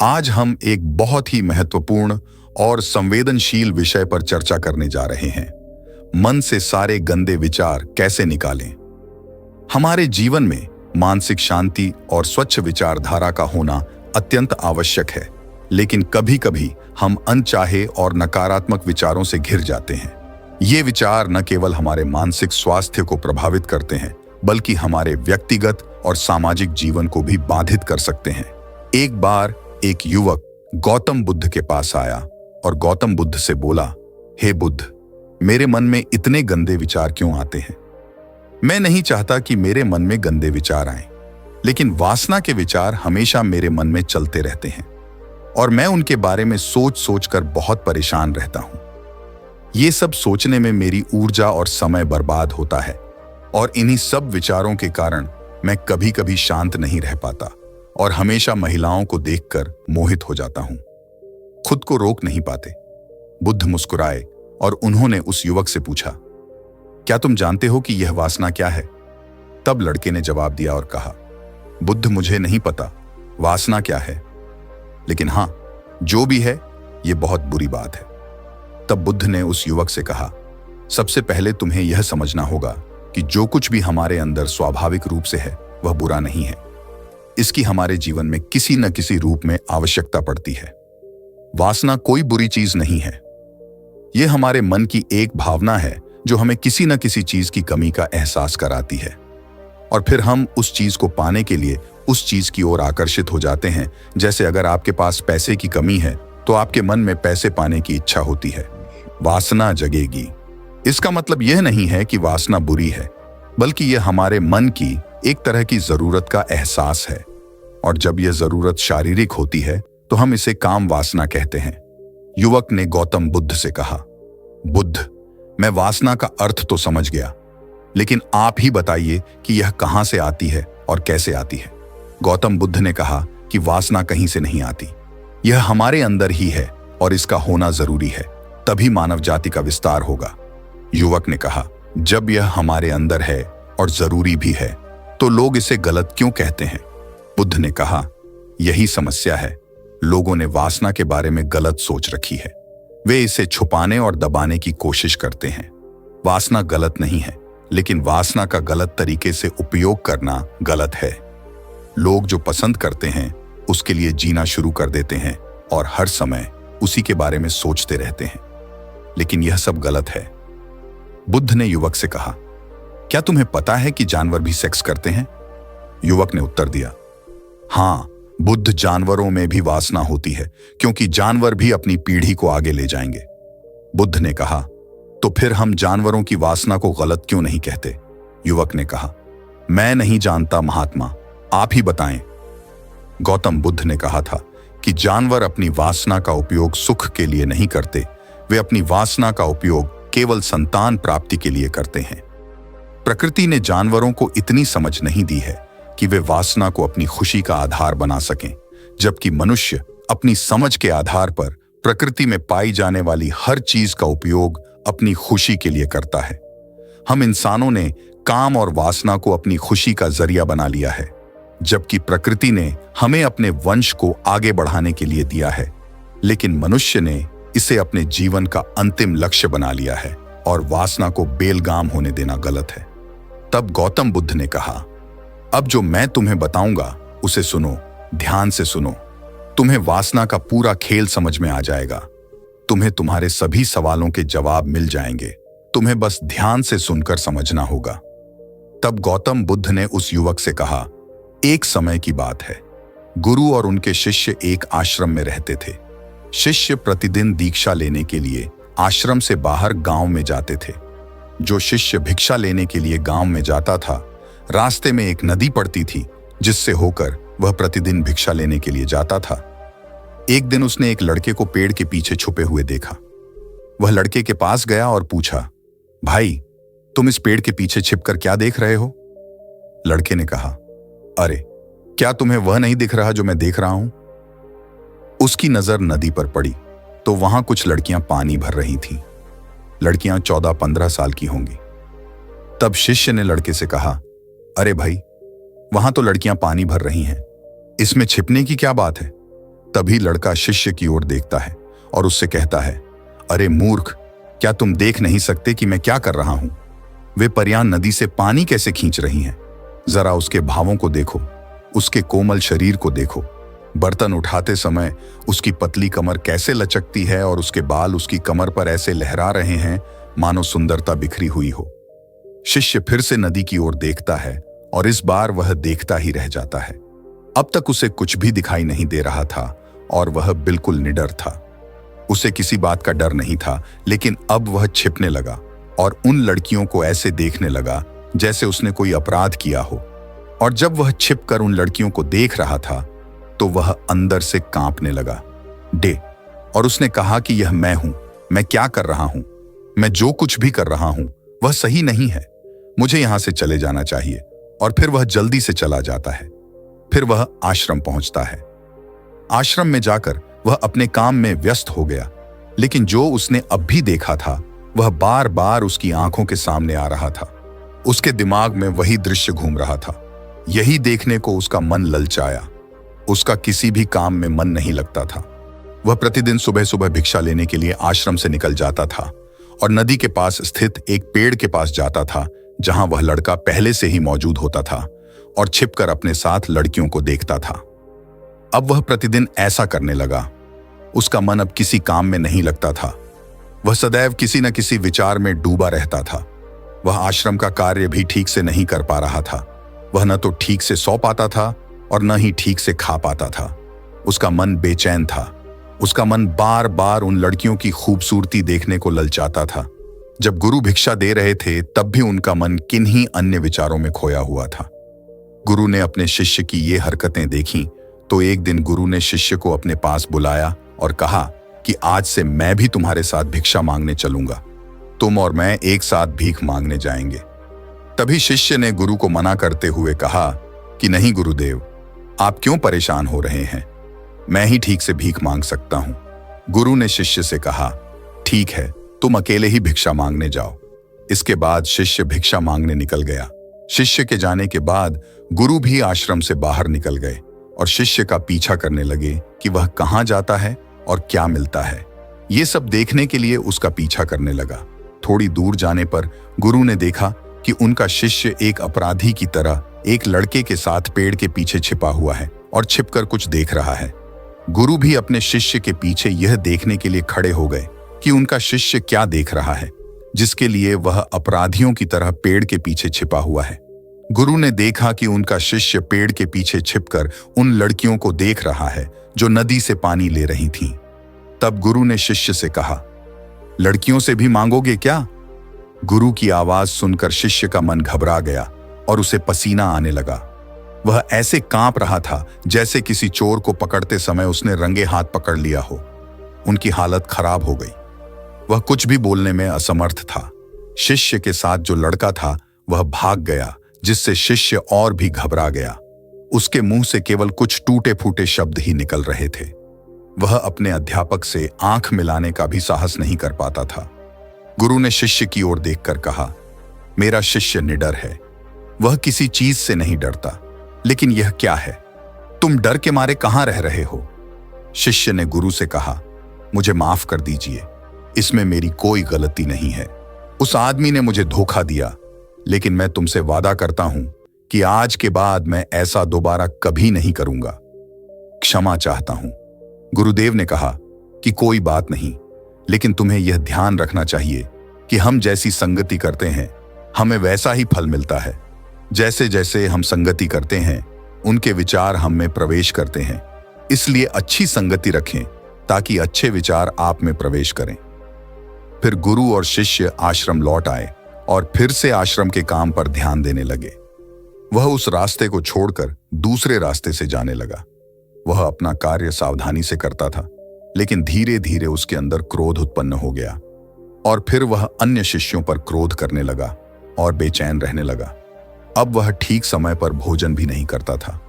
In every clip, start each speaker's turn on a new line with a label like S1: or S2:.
S1: आज हम एक बहुत ही महत्वपूर्ण और संवेदनशील विषय पर चर्चा करने जा रहे हैं। मन से सारे गंदे विचार कैसे निकालें। हमारे जीवन में मानसिक शांति और स्वच्छ विचारधारा का होना अत्यंत आवश्यक है, लेकिन कभी-कभी हम अनचाहे और नकारात्मक विचारों से घिर जाते हैं। ये विचार न केवल हमारे मानसिक स्वास्थ्य को प्रभावित करते हैं, बल्कि हमारे व्यक्तिगत और सामाजिक जीवन को भी बाधित कर सकते हैं। एक बार एक युवक गौतम बुद्ध के पास आया और गौतम बुद्ध से बोला, हे बुद्ध, मेरे मन में इतने गंदे विचार क्यों आते हैं? मैं नहीं चाहता कि मेरे मन में गंदे विचार आएं, लेकिन वासना के विचार हमेशा मेरे मन में चलते रहते हैं और मैं उनके बारे में सोच सोच कर बहुत परेशान रहता हूं। ये सब सोचने में मेरी ऊर्जा और समय बर्बाद होता है और इन्हीं सब विचारों के कारण मैं कभी कभी शांत नहीं रह पाता और हमेशा महिलाओं को देखकर मोहित हो जाता हूं। खुद को रोक नहीं पाते। बुद्ध मुस्कुराए और उन्होंने उस युवक से पूछा, क्या तुम जानते हो कि यह वासना क्या है? तब लड़के ने जवाब दिया और कहा, बुद्ध, मुझे नहीं पता वासना क्या है, लेकिन हां, जो भी है यह बहुत बुरी बात है। तब बुद्ध ने उस युवक से कहा, सबसे पहले तुम्हें यह समझना होगा कि जो कुछ भी हमारे अंदर स्वाभाविक रूप से है वह बुरा नहीं है। इसकी हमारे जीवन में किसी न किसी रूप में आवश्यकता पड़ती है। वासना कोई बुरी चीज नहीं है। यह हमारे मन की एक भावना है जो हमें किसी न किसी चीज की कमी का एहसास कराती है और फिर हम उस चीज को पाने के लिए उस चीज की ओर आकर्षित हो जाते हैं। जैसे अगर आपके पास पैसे की कमी है तो आपके मन में पैसे पाने की इच्छा होती है, वासना जगेगी। इसका मतलब यह नहीं है कि वासना बुरी है, बल्कि यह हमारे मन की एक तरह की जरूरत का एहसास है और जब यह जरूरत शारीरिक होती है तो हम इसे काम वासना कहते हैं। युवक ने गौतम बुद्ध से कहा, बुद्ध, मैं वासना का अर्थ तो समझ गया, लेकिन आप ही बताइए कि यह कहां से आती है और कैसे आती है। गौतम बुद्ध ने कहा कि वासना कहीं से नहीं आती, यह हमारे अंदर ही है और इसका होना जरूरी है, तभी मानव जाति का विस्तार होगा। युवक ने कहा, जब यह हमारे अंदर है और जरूरी भी है तो लोग इसे गलत क्यों कहते हैं? बुद्ध ने कहा, यही समस्या है। लोगों ने वासना के बारे में गलत सोच रखी है। वे इसे छुपाने और दबाने की कोशिश करते हैं। वासना गलत नहीं है, लेकिन वासना का गलत तरीके से उपयोग करना गलत है। लोग जो पसंद करते हैं उसके लिए जीना शुरू कर देते हैं और हर समय उसी के बारे में सोचते रहते हैं, लेकिन यह सब गलत है। बुद्ध ने युवक से कहा, क्या तुम्हें पता है कि जानवर भी सेक्स करते हैं? युवक ने उत्तर दिया, हां बुद्ध, जानवरों में भी वासना होती है क्योंकि जानवर भी अपनी पीढ़ी को आगे ले जाएंगे। बुद्ध ने कहा, तो फिर हम जानवरों की वासना को गलत क्यों नहीं कहते? युवक ने कहा, मैं नहीं जानता महात्मा, आप ही बताएं। गौतम बुद्ध ने कहा था कि जानवर अपनी वासना का उपयोग सुख के लिए नहीं करते, वे अपनी वासना का उपयोग केवल संतान प्राप्ति के लिए करते हैं। प्रकृति ने जानवरों को इतनी समझ नहीं दी है कि वे वासना को अपनी खुशी का आधार बना सकें, जबकि मनुष्य अपनी समझ के आधार पर प्रकृति में पाई जाने वाली हर चीज का उपयोग अपनी खुशी के लिए करता है। हम इंसानों ने काम और वासना को अपनी खुशी का जरिया बना लिया है, जबकि प्रकृति ने हमें अपने वंश को आगे बढ़ाने के लिए दिया है, लेकिन मनुष्य ने इसे अपने जीवन का अंतिम लक्ष्य बना लिया है और वासना को बेलगाम होने देना गलत है। तब गौतम बुद्ध ने कहा, अब जो मैं तुम्हें बताऊंगा उसे सुनो, ध्यान से सुनो। तुम्हें वासना का पूरा खेल समझ में आ जाएगा। तुम्हें तुम्हारे सभी सवालों के जवाब मिल जाएंगे। तुम्हें बस ध्यान से सुनकर समझना होगा। तब गौतम बुद्ध ने उस युवक से कहा, एक समय की बात है, गुरु और उनके शिष्य एक आश्रम में रहते थे। शिष्य प्रतिदिन दीक्षा लेने के लिए आश्रम से बाहर गांव में जाते थे। जो शिष्य भिक्षा लेने के लिए गांव में जाता था, रास्ते में एक नदी पड़ती थी जिससे होकर वह प्रतिदिन भिक्षा लेने के लिए जाता था। एक दिन उसने एक लड़के को पेड़ के पीछे छुपे हुए देखा। वह लड़के के पास गया और पूछा, भाई, तुम इस पेड़ के पीछे छिपकर क्या देख रहे हो? लड़के ने कहा, अरे, क्या तुम्हें वह नहीं दिख रहा जो मैं देख रहा हूं? उसकी नजर नदी पर पड़ी तो वहां कुछ लड़कियां पानी भर रही थीं। लड़कियां 14-15 साल की होंगी। तब शिष्य ने लड़के से कहा, अरे भाई, वहां तो लड़कियां पानी भर रही हैं, इसमें छिपने की क्या बात है? तभी लड़का शिष्य की ओर देखता है और उससे कहता है, अरे मूर्ख, क्या तुम देख नहीं सकते कि मैं क्या कर रहा हूं? वे परियां नदी से पानी कैसे खींच रही हैं? जरा उसके भावों को देखो, उसके कोमल शरीर को देखो। बर्तन उठाते समय उसकी पतली कमर कैसे लचकती है और उसके बाल उसकी कमर पर ऐसे लहरा रहे हैं मानो सुंदरता बिखरी हुई हो। शिष्य फिर से नदी की ओर देखता है और इस बार वह देखता ही रह जाता है। अब तक उसे कुछ भी दिखाई नहीं दे रहा था और वह बिल्कुल निडर था। उसे किसी बात का डर नहीं था, लेकिन अब वह छिपने लगा और उन लड़कियों को ऐसे देखने लगा जैसे उसने कोई अपराध किया हो। और जब वह छिपकर उन लड़कियों को देख रहा था तो वह अंदर से कांपने लगा। और उसने कहा कि यह मैं हूं, मैं क्या कर रहा हूं? मैं जो कुछ भी कर रहा हूं वह सही नहीं है, मुझे यहां से चले जाना चाहिए। और फिर वह जल्दी से चला जाता है। फिर वह आश्रम पहुंचता है। आश्रम में जाकर वह अपने काम में व्यस्त हो गया, लेकिन जो उसने अब भी देखा था वह बार बार उसकी आंखों के सामने आ रहा था। उसके दिमाग में वही दृश्य घूम रहा था। यही देखने को उसका मन ललचाया। उसका किसी भी काम में मन नहीं लगता था। वह प्रतिदिन सुबह सुबह भिक्षा लेने के लिए आश्रम से निकल जाता था और नदी के पास स्थित एक पेड़ के पास जाता था, जहां वह लड़का पहले से ही मौजूद होता था और छिपकर अपने साथ लड़कियों को देखता था। अब वह प्रतिदिन ऐसा करने लगा। उसका मन अब किसी काम में नहीं लगता था। वह सदैव किसी न किसी विचार में डूबा रहता था। वह आश्रम का कार्य भी ठीक से नहीं कर पा रहा था। वह न तो ठीक से सो पाता था और न ही ठीक से खा पाता था। उसका मन बेचैन था। उसका मन बार बार उन लड़कियों की खूबसूरती देखने को ललचाता था। जब गुरु भिक्षा दे रहे थे तब भी उनका मन किन्हीं अन्य विचारों में खोया हुआ था। गुरु ने अपने शिष्य की ये हरकतें देखी तो एक दिन गुरु ने शिष्य को अपने पास बुलाया और कहा कि आज से मैं भी तुम्हारे साथ भिक्षा मांगने चलूंगा। तुम और मैं एक साथ भीख मांगने जाएंगे। तभी शिष्य ने गुरु को मना करते हुए कहा कि नहीं गुरुदेव, आप क्यों परेशान हो रहे हैं? मैं ही ठीक से भीख मांग सकता हूं। गुरु ने शिष्य से कहा, ठीक है, तुम अकेले ही भिक्षा मांगने जाओ। इसके बाद शिष्य भिक्षा मांगने निकल गया। शिष्य के जाने के बाद गुरु भी आश्रम से बाहर निकल गए और शिष्य का पीछा करने लगे कि वह कहाँ जाता है और क्या मिलता है। ये सब देखने के लिए उसका पीछा करने लगा। थोड़ी दूर जाने पर गुरु ने देखा कि उनका शिष्य एक अपराधी की तरह एक लड़के के साथ पेड़ के पीछे छिपा हुआ है और छिपकर कुछ देख रहा है। गुरु भी अपने शिष्य के पीछे यह देखने के लिए खड़े हो गए कि उनका शिष्य क्या देख रहा है, जिसके लिए वह अपराधियों की तरह पेड़ के पीछे छिपा हुआ है। गुरु ने देखा कि उनका शिष्य पेड़ के पीछे छिपकर उन लड़कियों को देख रहा है जो नदी से पानी ले रही थीं। तब गुरु ने शिष्य से कहा, लड़कियों से भी मांगोगे क्या? गुरु की आवाज सुनकर शिष्य का मन घबरा गया और उसे पसीना आने लगा। वह ऐसे कांप रहा था जैसे किसी चोर को पकड़ते समय उसने रंगे हाथ पकड़ लिया हो। उनकी हालत खराब हो गई। वह कुछ भी बोलने में असमर्थ था। शिष्य के साथ जो लड़का था वह भाग गया, जिससे शिष्य और भी घबरा गया। उसके मुंह से केवल कुछ टूटे फूटे शब्द ही निकल रहे थे। वह अपने अध्यापक से आंख मिलाने का भी साहस नहीं कर पाता था। गुरु ने शिष्य की ओर देखकर कहा, मेरा शिष्य निडर है, वह किसी चीज से नहीं डरता। लेकिन यह क्या है? तुम डर के मारे कहां रह रहे हो? शिष्य ने गुरु से कहा, मुझे माफ कर दीजिए, इसमें मेरी कोई गलती नहीं है। उस आदमी ने मुझे धोखा दिया, लेकिन मैं तुमसे वादा करता हूं कि आज के बाद मैं ऐसा दोबारा कभी नहीं करूंगा। क्षमा चाहता हूं। गुरुदेव ने कहा कि कोई बात नहीं, लेकिन तुम्हें यह ध्यान रखना चाहिए कि हम जैसी संगति करते हैं हमें वैसा ही फल मिलता है। जैसे जैसे हम संगति करते हैं उनके विचार हम में प्रवेश करते हैं। इसलिए अच्छी संगति रखें ताकि अच्छे विचार आप में प्रवेश करें। फिर गुरु और शिष्य आश्रम लौट आए और फिर से आश्रम के काम पर ध्यान देने लगे। वह उस रास्ते को छोड़कर दूसरे रास्ते से जाने लगा। वह अपना कार्य सावधानी से करता था, लेकिन धीरे धीरे उसके अंदर क्रोध उत्पन्न हो गया और फिर वह अन्य शिष्यों पर क्रोध करने लगा और बेचैन रहने लगा। अब वह ठीक समय पर भोजन भी नहीं करता था।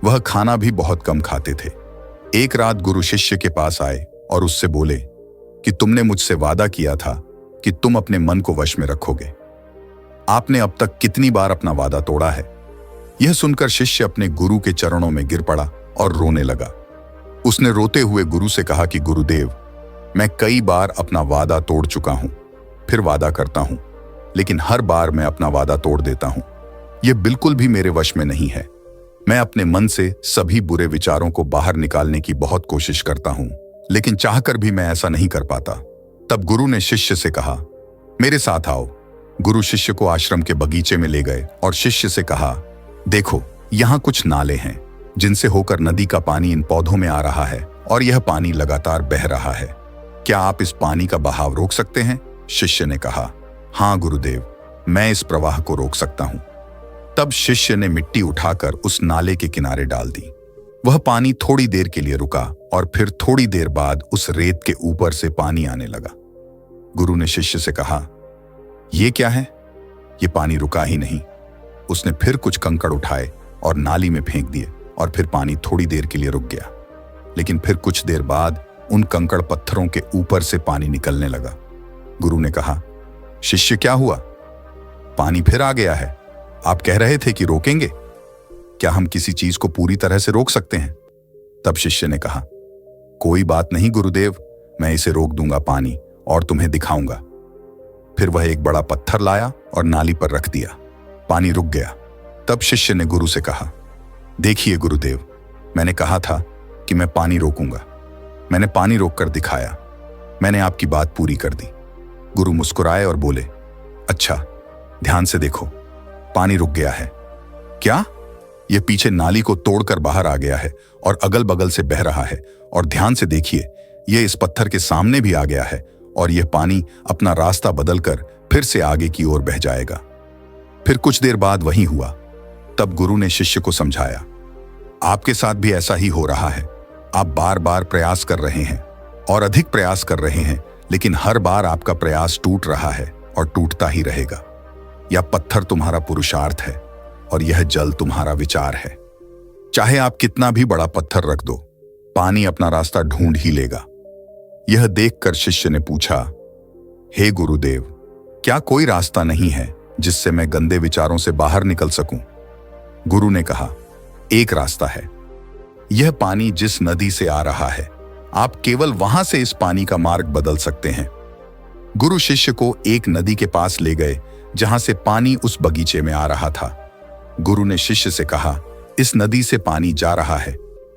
S1: वह खाना भी बहुत कम खाते थे। एक रात गुरु शिष्य के पास आए और उससे बोले कि तुमने मुझसे वादा किया था कि तुम अपने मन को वश में रखोगे। आपने अब तक कितनी बार अपना वादा तोड़ा है? यह सुनकर शिष्य अपने गुरु के चरणों में गिर पड़ा और रोने लगा। उसने रोते हुए गुरु से कहा कि गुरुदेव, मैं कई बार अपना वादा तोड़ चुका हूं, फिर वादा करता हूं, लेकिन हर बार मैं अपना वादा तोड़ देता हूं। यह बिल्कुल भी मेरे वश में नहीं है। मैं अपने मन से सभी बुरे विचारों को बाहर निकालने की बहुत कोशिश करता हूं, लेकिन चाहकर भी मैं ऐसा नहीं कर पाता। तब गुरु ने शिष्य से कहा, मेरे साथ आओ। गुरु शिष्य को आश्रम के बगीचे में ले गए और शिष्य से कहा, देखो, यहाँ कुछ नाले हैं जिनसे होकर नदी का पानी इन पौधों में आ रहा है और यह पानी लगातार बह रहा है। क्या आप इस पानी का बहाव रोक सकते हैं? शिष्य ने कहा, हाँ गुरुदेव, मैं इस प्रवाह को रोक सकता हूं। तब शिष्य ने मिट्टी उठाकर उस नाले के किनारे डाल दी। वह पानी थोड़ी देर के लिए रुका और फिर थोड़ी देर बाद उस रेत के ऊपर से पानी आने लगा। गुरु ने शिष्य से कहा, यह क्या है? यह पानी रुका ही नहीं। उसने फिर कुछ कंकड़ उठाए और नाली में फेंक दिए और फिर पानी थोड़ी देर के लिए रुक गया, लेकिन फिर कुछ देर बाद उन कंकड़ पत्थरों के ऊपर से पानी निकलने लगा। गुरु ने कहा, शिष्य क्या हुआ? पानी फिर आ गया है। आप कह रहे थे कि रोकेंगे। क्या हम किसी चीज को पूरी तरह से रोक सकते हैं? तब शिष्य ने कहा, कोई बात नहीं गुरुदेव, मैं इसे रोक दूंगा पानी और तुम्हें दिखाऊंगा। फिर वह एक बड़ा पत्थर लाया और नाली पर रख दिया। पानी रुक गया। तब शिष्य ने गुरु से कहा, देखिए गुरुदेव, मैंने कहा था कि मैं पानी रोकूंगा। मैंने पानी रोककर दिखाया। मैंने आपकी बात पूरी कर दी। गुरु मुस्कुराए और बोले, अच्छा, ध्यान से देखो, पानी रुक गया है। क्या? यह पीछे नाली को तोड़कर बाहर आ गया है और अगल बगल से बह रहा है। और ध्यान से देखिए, यह इस पत्थर के सामने भी आ गया है और यह पानी अपना रास्ता बदलकर फिर से आगे की ओर बह जाएगा। फिर कुछ देर बाद वही हुआ। तब गुरु ने शिष्य को समझाया, आपके साथ भी ऐसा ही हो रहा है। आप बार बार प्रयास कर रहे हैं और अधिक प्रयास कर रहे हैं, लेकिन हर बार आपका प्रयास टूट रहा है और टूटता ही रहेगा। यह पत्थर तुम्हारा पुरुषार्थ है और यह जल तुम्हारा विचार है। चाहे आप कितना भी बड़ा पत्थर रख दो, पानी अपना रास्ता ढूंढ ही लेगा। यह देखकर शिष्य ने पूछा, हे गुरुदेव, क्या कोई रास्ता नहीं है जिससे मैं गंदे विचारों से बाहर निकल सकूं? गुरु ने कहा, एक रास्ता है। यह पानी जिस नदी से आ रहा है, आप केवल वहां से इस पानी का मार्ग बदल सकते हैं। गुरु शिष्य को एक नदी के पास ले गए जहां से पानी उस बगीचे में आ रहा था। गुरु ने शिष्य से कहा, इस नदी से पानी जा रहा है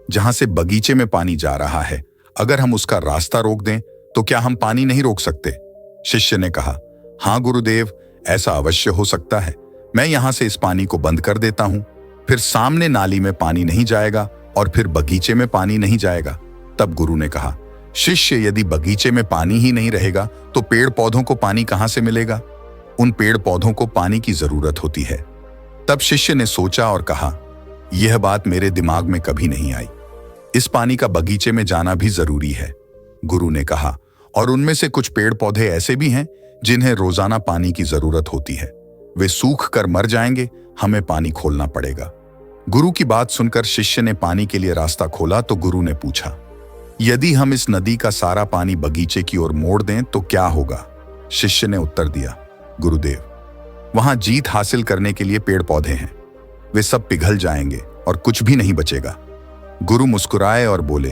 S1: जहां से बगीचे में पानी जा रहा है। अगर हम उसका रास्ता रोक दें तो क्या हम पानी नहीं रोक सकते? शिष्य ने कहा, हाँ गुरुदेव, ऐसा अवश्य हो सकता है। मैं यहां से इस पानी को बंद कर देता हूं, फिर सामने नाली में पानी नहीं जाएगा और फिर बगीचे में पानी नहीं जाएगा। तब गुरु ने कहा, शिष्य, यदि बगीचे में पानी ही नहीं रहेगा तो पेड़ पौधों को पानी कहां से मिलेगा? उन पेड़ पौधों को पानी की जरूरत होती है। तब शिष्य ने सोचा और कहा, यह बात मेरे दिमाग में कभी नहीं आई। इस पानी का बगीचे में जाना भी जरूरी है। गुरु ने कहा, और उनमें से कुछ पेड़ पौधे ऐसे भी हैं जिन्हें रोजाना पानी की जरूरत होती है। वे सूख कर मर जाएंगे, हमें पानी खोलना पड़ेगा। गुरु की बात सुनकर शिष्य ने पानी के लिए रास्ता खोला तो गुरु ने पूछा, यदि हम इस नदी का सारा पानी बगीचे की ओर मोड़ दें तो क्या होगा? शिष्य ने उत्तर दिया, गुरुदेव, वहां जीत हासिल करने के लिए पेड़ पौधे हैं। वे सब पिघल जाएंगे और कुछ भी नहीं बचेगा। गुरु मुस्कुराए और बोले,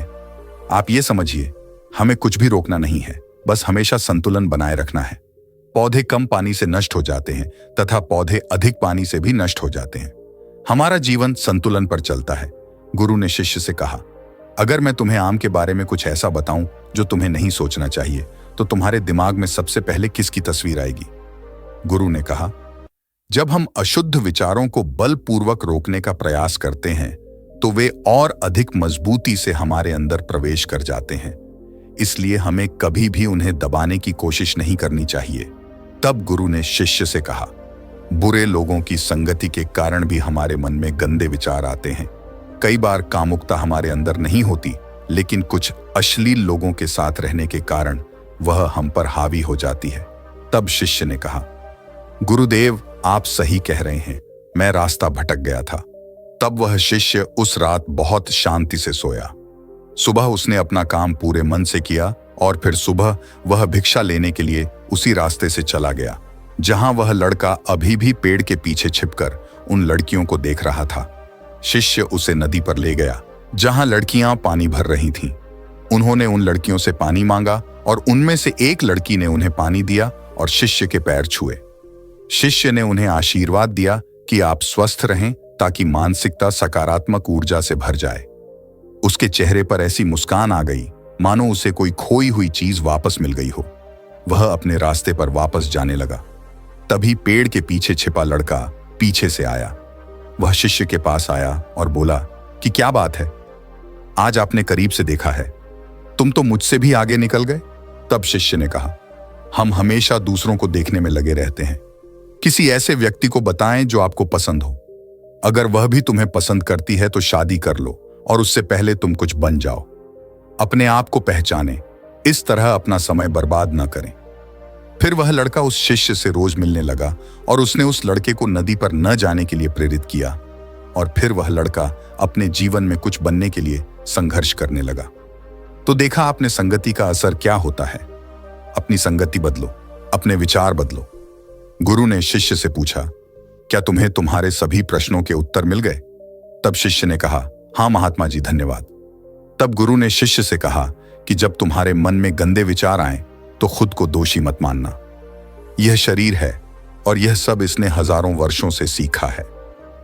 S1: आप ये समझिए, हमें कुछ भी रोकना नहीं है, बस हमेशा संतुलन बनाए रखना है। पौधे कम पानी से नष्ट हो जाते हैं तथा पौधे अधिक पानी से भी नष्ट हो जाते हैं। हमारा जीवन संतुलन पर चलता है। गुरु ने शिष्य से कहा, अगर मैं तुम्हें आम के बारे में कुछ ऐसा बताऊं जो तुम्हें नहीं सोचना चाहिए, तो तुम्हारे दिमाग में सबसे पहले किसकी तस्वीर आएगी? गुरु ने कहा, जब हम अशुद्ध विचारों को बलपूर्वक रोकने का प्रयास करते हैं तो वे और अधिक मजबूती से हमारे अंदर प्रवेश कर जाते हैं। इसलिए हमें कभी भी उन्हें दबाने की कोशिश नहीं करनी चाहिए। तब गुरु ने शिष्य से कहा, बुरे लोगों की संगति के कारण भी हमारे मन में गंदे विचार आते हैं। कई बार कामुकता हमारे अंदर नहीं होती, लेकिन कुछ अश्लील लोगों के साथ रहने के कारण वह हम पर हावी हो जाती है। तब शिष्य ने कहा, गुरुदेव, आप सही कह रहे हैं, मैं रास्ता भटक गया था। तब वह शिष्य उस रात बहुत शांति से सोया। सुबह उसने अपना काम पूरे मन से किया और फिर सुबह वह भिक्षा लेने के लिए उसी रास्ते से चला गया जहां वह लड़का अभी भी पेड़ के पीछे छिपकर उन लड़कियों को देख रहा था। शिष्य उसे नदी पर ले गया जहां लड़कियां पानी भर रही थीं। उन्होंने उन लड़कियों से पानी मांगा और उनमें से एक लड़की ने उन्हें पानी दिया और शिष्य के पैर छुए। शिष्य ने उन्हें आशीर्वाद दिया कि आप स्वस्थ रहें ताकि मानसिकता सकारात्मक ऊर्जा से भर जाए। उसके चेहरे पर ऐसी मुस्कान आ गई मानो उसे कोई खोई हुई चीज वापस मिल गई हो। वह अपने रास्ते पर वापस जाने लगा। तभी पेड़ के पीछे छिपा लड़का पीछे से आया। वह शिष्य के पास आया और बोला कि क्या बात है, आज आपने करीब से देखा है, तुम तो मुझसे भी आगे निकल गए। तब शिष्य ने कहा, हम हमेशा दूसरों को देखने में लगे रहते हैं। किसी ऐसे व्यक्ति को बताएं जो आपको पसंद हो। अगर वह भी तुम्हें पसंद करती है तो शादी कर लो और उससे पहले तुम कुछ बन जाओ। अपने आप को पहचानें, इस तरह अपना समय बर्बाद न करें। फिर वह लड़का उस शिष्य से रोज मिलने लगा और उसने उस लड़के को नदी पर न जाने के लिए प्रेरित किया। और फिर वह लड़का अपने जीवन में कुछ बनने के लिए संघर्ष करने लगा। तो देखा आपने संगति का असर क्या होता है। अपनी संगति बदलो, अपने विचार बदलो। गुरु ने शिष्य से पूछा, क्या तुम्हें तुम्हारे सभी प्रश्नों के उत्तर मिल गए? तब शिष्य ने कहा, हाँ महात्मा जी, धन्यवाद। तब गुरु ने शिष्य से कहा कि जब तुम्हारे मन में गंदे विचार आए तो खुद को दोषी मत मानना। यह शरीर है और यह सब इसने हजारों वर्षों से सीखा है।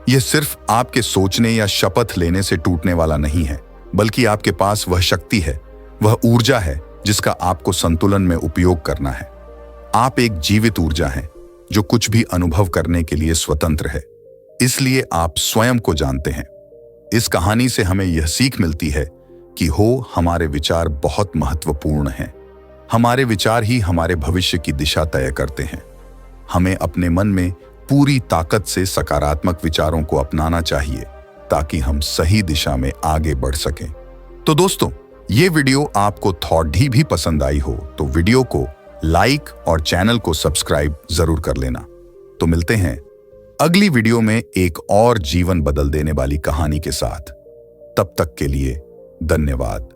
S1: यह सिर्फ आपके सोचने या शपथ लेने से टूटने वाला नहीं है, बल्कि आपके पास वह शक्ति है, वह ऊर्जा है जिसका आपको संतुलन में उपयोग करना है। आप एक जीवित ऊर्जा हैं जो कुछ भी अनुभव करने के लिए स्वतंत्र है। इसलिए आप स्वयं को जानते हैं। इस कहानी से हमें यह सीख मिलती है कि हमारे विचार बहुत महत्वपूर्ण हैं। हमारे विचार ही हमारे भविष्य की दिशा तय करते हैं। हमें अपने मन में पूरी ताकत से सकारात्मक विचारों को अपनाना चाहिए ताकि हम सही दिशा में आगे बढ़ सकें। तो दोस्तों, ये वीडियो आपको थॉट भी पसंद आई हो तो वीडियो को लाइक और चैनल को सब्सक्राइब जरूर कर लेना। तो मिलते हैं अगली वीडियो में एक और जीवन बदल देने वाली कहानी के साथ। तब तक के लिए धन्यवाद।